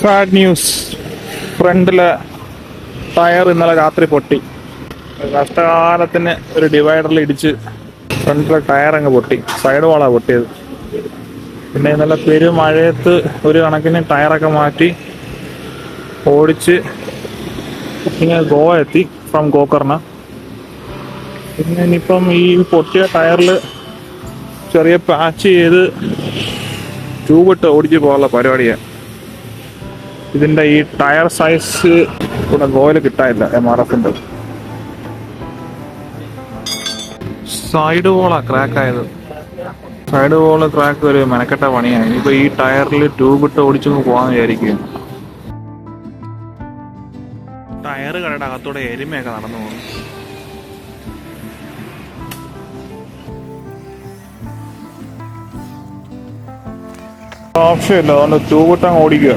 Sad news. ഫ്രണ്ടിലെ tyre ഇന്നലെ രാത്രി പൊട്ടി. കഷ്ടകാലത്തിന് ഒരു ഡിവൈഡറിൽ ഇടിച്ച് ഫ്രണ്ടിലെ ടയർ അങ്ങ് പൊട്ടി. സൈഡ് വാളാ പൊട്ടിയത്. പിന്നെ ഇന്നലെ പെരുമഴയത്ത് ഒരു കണക്കിന് ടയറൊക്കെ മാറ്റി ഓടിച്ച് ഇങ്ങനെ ഗോവ എത്തി ഫ്രം ഗോകർണ. പിന്നെ ഇനിയിപ്പം ഈ പൊട്ടിയ ടയറിൽ ചെറിയ പാച്ച് ചെയ്ത് ട്യൂബിട്ട് ഓടിച്ച് പോകാനുള്ള പരിപാടിയാണ്. ഇതിൻ്റെ ഈ ടയർ സൈസ് ഇവിടെ ഗോവയിൽ കിട്ടാനില്ല. MRFൻ്റെ സൈഡ് വോളാ ക്രാക്കായത്. സൈഡ് വോള് ക്രാക്ക് ഒരു മെനക്കെട്ട പണിയാണ്. ഇനിയിപ്പോൾ ഈ ടയറിൽ ട്യൂബിട്ട് ഓടിച്ചൊന്ന് പോകാമെന്ന് വിചാരിക്കുക. ടയർ കടയുടെ അകത്തൂടെ എരുമയൊക്കെ നടന്നു പോകുന്നു. ആവശ്യമില്ല, അതുകൊണ്ട് ട്യൂബിട്ടങ്ങ് ഓടിക്കുക.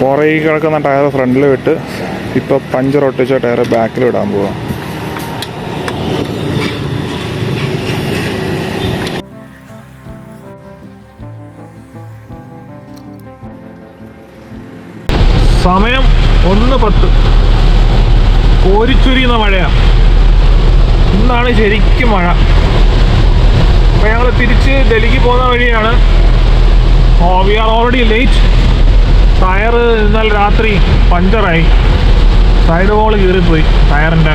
പുറകെ കിടക്കുന്ന ടയർ ഫ്രണ്ടിൽ വിട്ട് ഇപ്പൊ പഞ്ചർ ഒട്ടിച്ച ടയർ ബാക്കിൽ ഇടാൻ പോവാം. സമയം 1:10. കോരിച്ചുരിയുന്ന മഴയാണ്. ഇന്നാണ് ശരിക്കും മഴ. അപ്പൊ ഞങ്ങൾ തിരിച്ച് ഡൽഹിക്ക് പോകുന്ന വഴിയാണ്. We are already late. Tyre ഇന്നലെ രാത്രി പഞ്ചറായി. സൈഡ് വോള് കീറിപ്പോയി ടയറിൻ്റെ.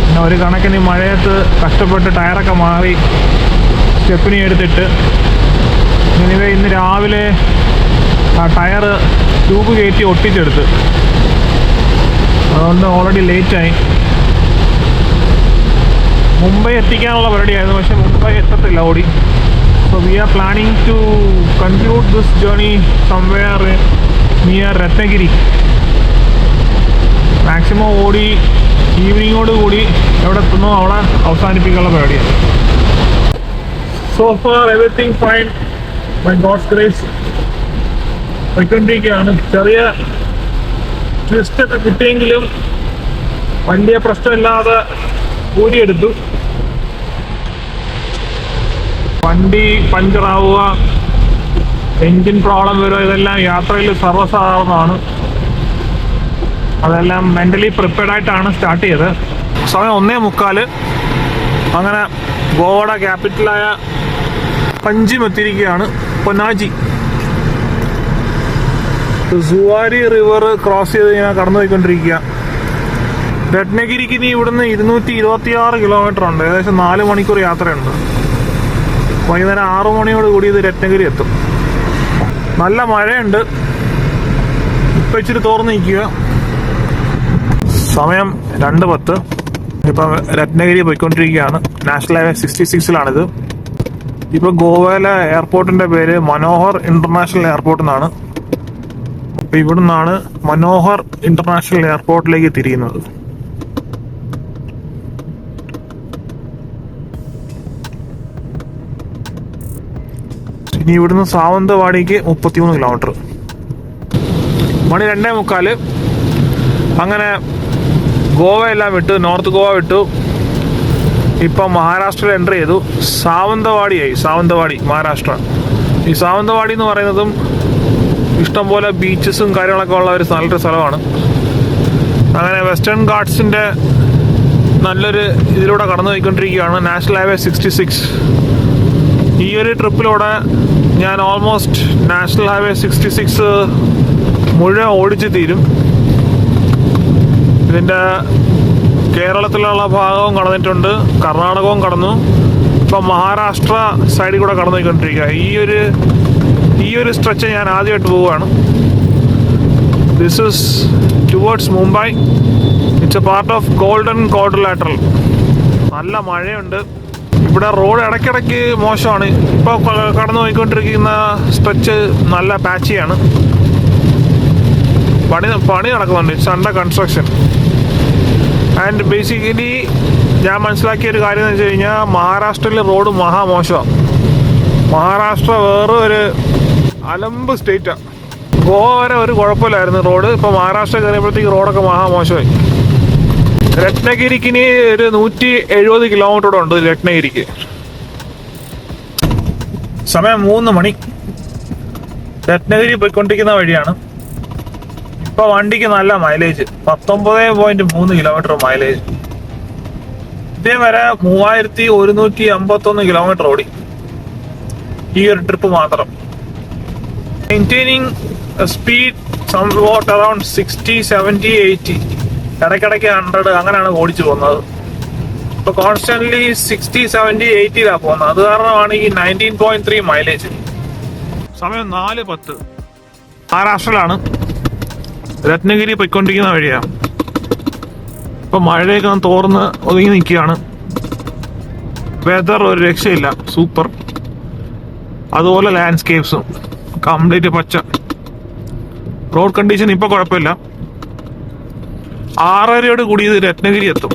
പിന്നെ ഒരു കണക്കിന് മഴയത്ത് കഷ്ടപ്പെട്ട് ടയറൊക്കെ മാറി സ്റ്റെപ്പിനി എടുത്തിട്ട് എനിവേ ഇന്ന് രാവിലെ ആ ടയർ ട്യൂബ് കയറ്റി ഒട്ടിച്ചെടുത്ത്. അതുകൊണ്ട് ഓൾറെഡി ലേറ്റായി. മുംബൈ എത്തിക്കാനുള്ള പരിപാടിയായിരുന്നു, പക്ഷെ മുംബൈ എത്തത്തില്ല ഓടി. So we are planning to conclude this journey somewhere near Ratnagiri. Maximum ഓടി ഈവനിങ്ങോട് കൂടി എവിടെ എത്തുന്നോ അവിടെ അവസാനിപ്പിക്കാനുള്ള പരിപാടിയാണ്. So far everything fine by God's grace. പോയിക്കൊണ്ടിരിക്കുകയാണ്. ചെറിയ ട്വിസ്റ്റൊക്കെ കിട്ടിയെങ്കിലും വലിയ പ്രശ്നമില്ലാതെ ഊരിയെടുത്തു. വണ്ടി പഞ്ചറാവുക, എൻജിൻ പ്രോബ്ലം വരിക, ഇതെല്ലാം യാത്രയിൽ സർവ്വസാധാരണമാണ്. അതെല്ലാം മെൻ്റലി പ്രിപ്പയർഡായിട്ടാണ് സ്റ്റാർട്ട് ചെയ്തത്. സമയം 1:45. അങ്ങനെ ഗോവയുടെ ക്യാപിറ്റലായ പഞ്ചിം എത്തിയിരിക്കുകയാണ്. പൊന്നാജി സുവാരി റിവർ ക്രോസ് ചെയ്ത് ഇങ്ങനെ കടന്നു പോയിക്കൊണ്ടിരിക്കുക. രത്നഗിരിക്ക് ഇനി ഇവിടുന്ന് 226 കിലോമീറ്റർ ഉണ്ട്. ഏകദേശം 4 മണിക്കൂർ യാത്രയുണ്ട്. വൈകുന്നേരം 6 മണിയോട് കൂടി ഇത് രത്നഗിരി എത്തും. നല്ല മഴയുണ്ട്. ഇപ്പം ഇച്ചിരി തോർന്ന് നിൽക്കുക. സമയം 2:10. ഇപ്പം രത്നഗിരി പോയിക്കൊണ്ടിരിക്കുകയാണ്. നാഷണൽ ഹൈവേ 66-ലാണിത്. ഇപ്പം ഗോവയിലെ എയർപോർട്ടിൻ്റെ പേര് മനോഹർ ഇൻ്റർനാഷണൽ എയർപോർട്ട് എന്നാണ്. അപ്പം ഇവിടെ നിന്നാണ് മനോഹർ ഇൻ്റർനാഷണൽ എയർപോർട്ടിലേക്ക് തിരിയുന്നത്. ഇനി ഇവിടുന്ന് സാവന്തവാടിക്ക് 33 കിലോമീറ്റർ. മണി 2:45. അങ്ങനെ ഗോവയെല്ലാം വിട്ടു, നോർത്ത് ഗോവ വിട്ടു. ഇപ്പം മഹാരാഷ്ട്രയിൽ എൻ്റർ ചെയ്തു. സാവന്തവാടിയായി. സാവന്തവാടി മഹാരാഷ്ട്ര. ഈ സാവന്തവാടി എന്ന് പറയുന്നതും ഇഷ്ടംപോലെ ബീച്ചസും കാര്യങ്ങളൊക്കെ ഉള്ള ഒരു നല്ലൊരു സ്ഥലമാണ്. അങ്ങനെ വെസ്റ്റേൺ ഗാട്ട്സിൻ്റെ നല്ലൊരു ഇതിലൂടെ കടന്നു പോയിക്കൊണ്ടിരിക്കുകയാണ്. National highway 66. ഈ ഒരു ട്രിപ്പിലൂടെ ഞാൻ ഓൾമോസ്റ്റ് നാഷണൽ ഹൈവേ 66 മുഴുവൻ ഓടിച്ച് തീരും. ഇതിൻ്റെ കേരളത്തിലുള്ള ഭാഗവും കടന്നിട്ടുണ്ട്, കർണാടകവും കടന്നു. ഇപ്പം മഹാരാഷ്ട്ര സൈഡിൽ കൂടെ കടന്നു പോയിക്കൊണ്ടിരിക്കുക. ഈ ഒരു സ്ട്രെച്ച് ഞാൻ ആദ്യമായിട്ട് പോവുകയാണ്. This is towards Mumbai. It's A part of golden quadrilateral. നല്ല മഴയുണ്ട്. ഇവിടെ റോഡ് ഇടയ്ക്കിടയ്ക്ക് മോശമാണ്. ഇപ്പോൾ കടന്നു പോയിക്കൊണ്ടിരിക്കുന്ന സ്ട്രെച്ച് നല്ല പാച്ചിയാണ്. പണി നടക്കുന്നുണ്ട്. It's under construction. And basically ഞാൻ മനസ്സിലാക്കിയ ഒരു കാര്യം എന്ന് വെച്ച് കഴിഞ്ഞാൽ മഹാരാഷ്ട്രയിൽ റോഡ് മഹാമോശമാണ്. മഹാരാഷ്ട്ര വേറെ ഒരു അലമ്പ് സ്റ്റേറ്റാണ്. ഗോവ വരെ ഒരു കുഴപ്പമില്ലായിരുന്നു റോഡ്. ഇപ്പൊ മഹാരാഷ്ട്ര കയറിയപ്പോഴത്തേക്ക് റോഡൊക്കെ മഹാമോശമായി. രത്നഗിരിക്ക് ഇനി ഒരു 170 കിലോമീറ്റർ ഉണ്ട് രത്നഗിരിക്ക്. സമയം 3 മണി. രത്നഗിരി പോയിക്കൊണ്ടിരിക്കുന്ന വഴിയാണ്. ഇപ്പൊ വണ്ടിക്ക് നല്ല മൈലേജ്, 19.3 കിലോമീറ്റർ മൈലേജ്. ഇതേ വരെ 3151 കിലോമീറ്റർ ഓടി ഈ ഒരു ട്രിപ്പ് മാത്രം. മെയിൻറ്റെയിനിങ് സ്പീഡ് സംവാട്ട് അറൌണ്ട് 60, 70, 80, ഇടയ്ക്കിടയ്ക്ക് 100 അങ്ങനെയാണ് ഓടിച്ചു പോകുന്നത്. ഇപ്പൊ കോൺസ്റ്റന്റ്ലി 60, 70, 80 പോകുന്നത്. അത് കാരണമാണ് ഈ 19.3 മൈലേജ്. സമയം 4:10. മഹാരാഷ്ട്രയിലാണ്. രത്നഗിരി പോയിക്കൊണ്ടിരിക്കുന്ന വഴിയാണ്. ഇപ്പൊ മഴയൊക്കെ തോർന്ന് ഒതുങ്ങി നിൽക്കുകയാണ്. വെതർ ഒരു രക്ഷയില്ല, സൂപ്പർ. അതുപോലെ ലാൻഡ്സ്കേപ്സും കംപ്ലീറ്റ് പച്ച. റോഡ് കണ്ടീഷൻ ഇപ്പൊ കുഴപ്പമില്ല. 6:30 കൂടി ഇത് രത്നഗിരി എത്തും.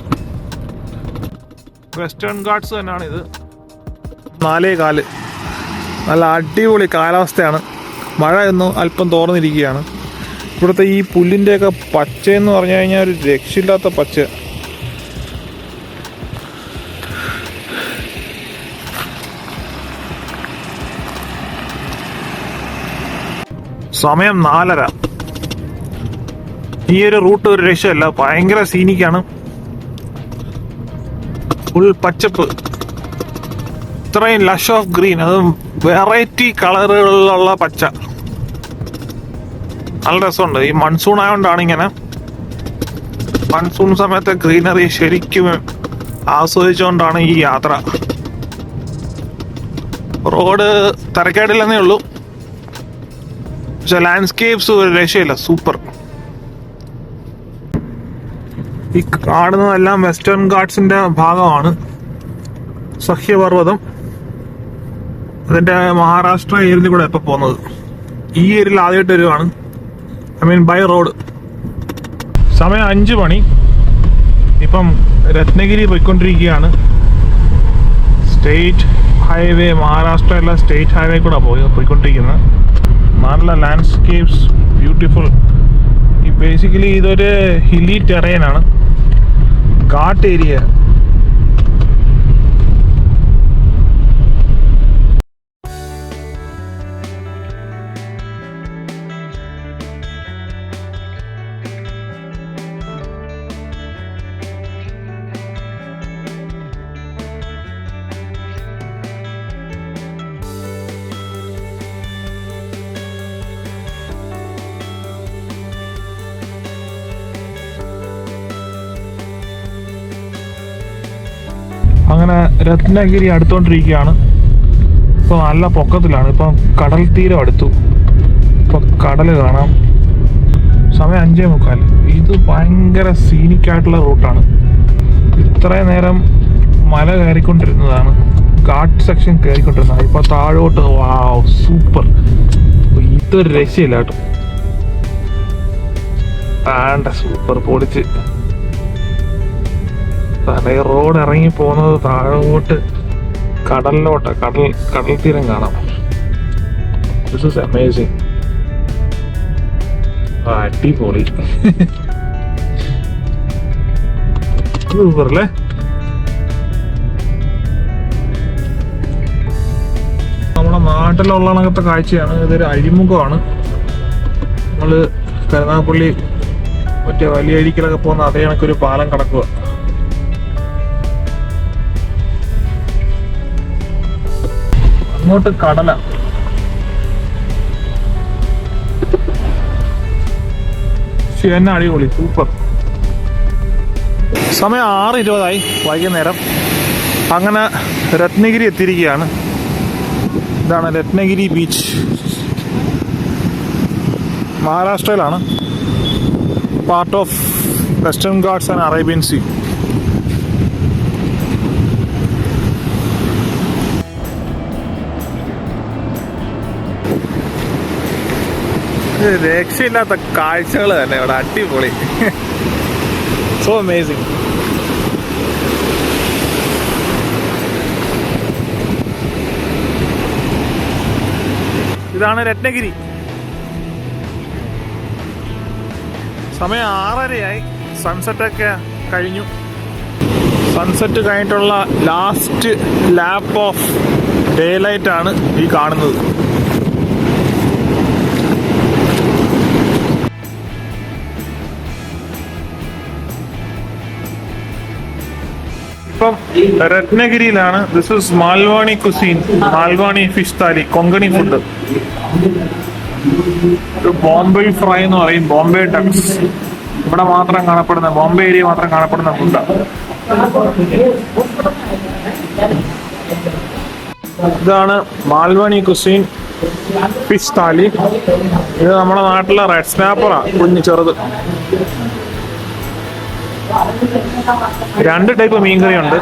വെസ്റ്റേൺ ഗാർഡ്സ് തന്നെയാണ് ഇത്. 4:15. നല്ല അടിപൊളി കാലാവസ്ഥയാണ്. മഴ ഒന്ന് അല്പം തോർന്നിരിക്കുകയാണ്. ഇവിടുത്തെ ഈ പുല്ലിൻ്റെയൊക്കെ പച്ചയെന്ന് പറഞ്ഞു കഴിഞ്ഞാൽ ഒരു രക്ഷയില്ലാത്ത പച്ച. സമയം 4:30. ഈ ഒരു റൂട്ട് ഒരു രക്ഷയല്ല, ഭയങ്കര സീനിക്കാണ്. ഫുൾ പച്ചപ്പ്, ഇത്രയും ലഷ് ഓഫ് ഗ്രീൻ, അതും വെറൈറ്റി കളറുകളിലുള്ള പച്ച. നല്ല രസമുണ്ട്. ഈ മൺസൂൺ ആയതുകൊണ്ടാണ് ഇങ്ങനെ. മൺസൂൺ സമയത്തെ ഗ്രീനറി ശരിക്കും ആസ്വദിച്ചുകൊണ്ടാണ് ഈ യാത്ര. റോഡ് തരക്കേടില്ലെന്നേ ഉള്ളൂ, പക്ഷെ ലാൻഡ്സ്കേപ്സ് ഒരു രക്ഷയില്ല, സൂപ്പർ. ഈ കാണുന്നതെല്ലാം വെസ്റ്റേൺ ഗാർഡ്സിന്റെ ഭാഗമാണ്. സഹ്യപർവ്വതം അതിന്റെ മഹാരാഷ്ട്ര ഏരിയയിൽ കൂടെ ഇപ്പൊ പോകുന്നത്. ഈ ഏരിയയിൽ ആദ്യമായിട്ട് വരുവാണ്, ബൈ റോഡ്. സമയം 5 മണി. ഇപ്പം രത്നഗിരി പോയിക്കൊണ്ടിരിക്കുകയാണ്. സ്റ്റേറ്റ് ഹൈവേ, മഹാരാഷ്ട്രയിലെ സ്റ്റേറ്റ് ഹൈവേ കൂടെ പോയിക്കൊണ്ടിരിക്കുന്നത്. നല്ല ലാൻഡ്സ്കേപ്സ്, ബ്യൂട്ടിഫുൾ. ഈ ബേസിക്കലി ഇതൊരു ഹില്ലി ടെറൈനാണ്, ഘാട്ട് ഏരിയ. അങ്ങനെ രത്നഗിരി അടുത്തോണ്ടിരിക്കുകയാണ്. ഇപ്പൊ നല്ല പൊക്കത്തിലാണ്. ഇപ്പം കടൽ തീരം അടുത്തു. ഇപ്പൊ കടല് കാണാം. സമയം 5:45. ഇത് ഭയങ്കര സീനിക്കായിട്ടുള്ള റൂട്ടാണ്. ഇത്രയും നേരം മല കയറിക്കൊണ്ടിരുന്നതാണ്, ഘാട്ട് സെക്ഷൻ കയറിക്കൊണ്ടിരുന്നതാണ്. ഇപ്പൊ താഴോട്ട്. വാവ്, സൂപ്പർ. ഇതൊരു രക്ഷയില്ല കേട്ടോ. സൂപ്പർ പൊളിച്ച്. റോഡ് ഇറങ്ങി പോകുന്നത് താഴോട്ട് കടലിലോട്ട്, കടൽ തീരം കാണാം. This is amazing. അടിപൊളി. സൂപ്പർ അല്ലേ? നമ്മുടെ നാട്ടിലുള്ള കണക്കത്തെ കാഴ്ചയാണ്. ഇതൊരു അഴിമുഖമാണ്. നമ്മള് കരുനാഗപ്പള്ളി മറ്റേ വലിയ അഴിക്കലൊക്കെ പോകുന്ന അതേ കണക്കൊരു പാലം കടക്കുക. അങ്ങോട്ട് കടല. എന്നെ അടിപൊളി, സൂപ്പർ. സമയം 6:20 വൈകുന്നേരം. അങ്ങനെ രത്നഗിരി എത്തിയിരിക്കുകയാണ്. ഇതാണ് രത്നഗിരി ബീച്ച്. മഹാരാഷ്ട്രയിലാണ്. Part of western Ghats and Arabian sea. രക്ഷയില്ലാത്ത കാഴ്ചകൾ തന്നെ ഇവിടെ. അടിപൊളി, സോ അമേസിങ്. ഇതാണ് രത്നഗിരി. സമയം 6:30ആയി. സൺസെറ്റൊക്കെ കഴിഞ്ഞു. സൺസെറ്റ് കഴിഞ്ഞിട്ടുള്ള ലാസ്റ്റ് ലാപ്പ് ഓഫ് ഡേ ലൈറ്റാണ് ഈ കാണുന്നത്. ഇപ്പം രത്നഗിരിയിലാണ്. ദിസ് ഇസ് മാൽവാണി കുസീൻ, മാൽവാണി ഫിഷ് താലി, കൊങ്കണി ഫുഡ്. ബോംബെ ഫ്രൈ എന്ന് പറയും, ബോംബെ ഡക്സ്. ഇവിടെ മാത്രം കാണപ്പെടുന്ന, ബോംബെ ഏരിയ മാത്രം കാണപ്പെടുന്ന ഫുഡാണ്. ഇതാണ് മാൽവാണി കുസീൻ ഫിഷ് താലി. ഇത് നമ്മുടെ നാട്ടിലെ റെഡ് സ്നാപ്പറാ, കുഞ്ഞ് ചെറുത്. 2 ടൈപ്പ് മീൻകറി ഉണ്ട്.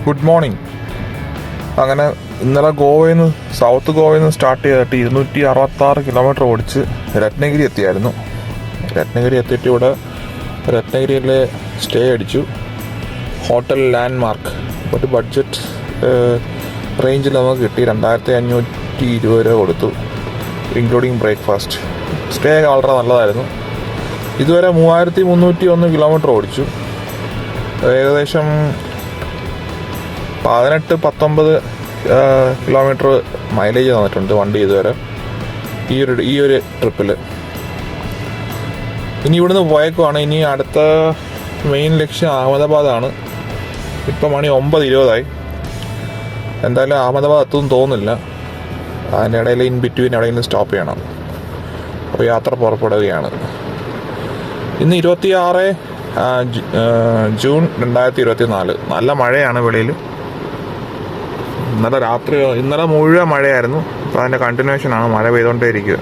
Good morning. അങ്ങനെ ഇന്നലെ ഗോവയിൽ നിന്ന്, സൗത്ത് ഗോവയിൽ നിന്ന് സ്റ്റാർട്ട് ചെയ്തിട്ട് 266 കിലോമീറ്റർ ഓടിച്ച് രത്നഗിരി എത്തിയായിരുന്നു. രത്നഗിരി എത്തിയിട്ട് ഇവിടെ രത്നഗിരിയിൽ സ്റ്റേ അടിച്ചു. ഹോട്ടൽ ലാൻഡ്മാർക്ക് ഒരു ബഡ്ജറ്റ് റേഞ്ചിൽ നമുക്ക് കിട്ടി. 2520 രൂപ കൊടുത്തു, ഇൻക്ലൂഡിങ് ബ്രേക്ക്ഫാസ്റ്റ്. സ്റ്റേ വളരെ നല്ലതായിരുന്നു. ഇതുവരെ 3301 കിലോമീറ്റർ ഓടിച്ചു. ഏകദേശം 18-19 കിലോമീറ്റർ മൈലേജ് തന്നിട്ടുണ്ട് വണ്ടി ഇതുവരെ ഈ ഒരു ട്രിപ്പിൽ. ഇനി ഇവിടുന്ന് പോയേക്കുവാണ്. ഇനി അടുത്ത മെയിൻ ലക്ഷ്യം അഹമ്മദാബാദാണ്. ഇപ്പം മണി 9:20. എന്തായാലും അഹമ്മദാബാദ് എത്തുമെന്ന് തോന്നുന്നില്ല. അതിൻ്റെ ഇടയിൽ ഇൻ ബിറ്റ്വീൻ എവിടെയെങ്കിലും സ്റ്റോപ്പ് ചെയ്യണം. അപ്പോൾ യാത്ര പുറപ്പെടുകയാണ്. ഇന്ന് 26 ജൂൺ 2024. നല്ല മഴയാണ് വെളിയിൽ. ഇന്നലെ മുഴുവൻ മഴയായിരുന്നു. അപ്പോൾ അതിൻ്റെ കണ്ടിന്യൂഷനാണ്, മഴ പെയ്തുകൊണ്ടേ ഇരിക്കുക.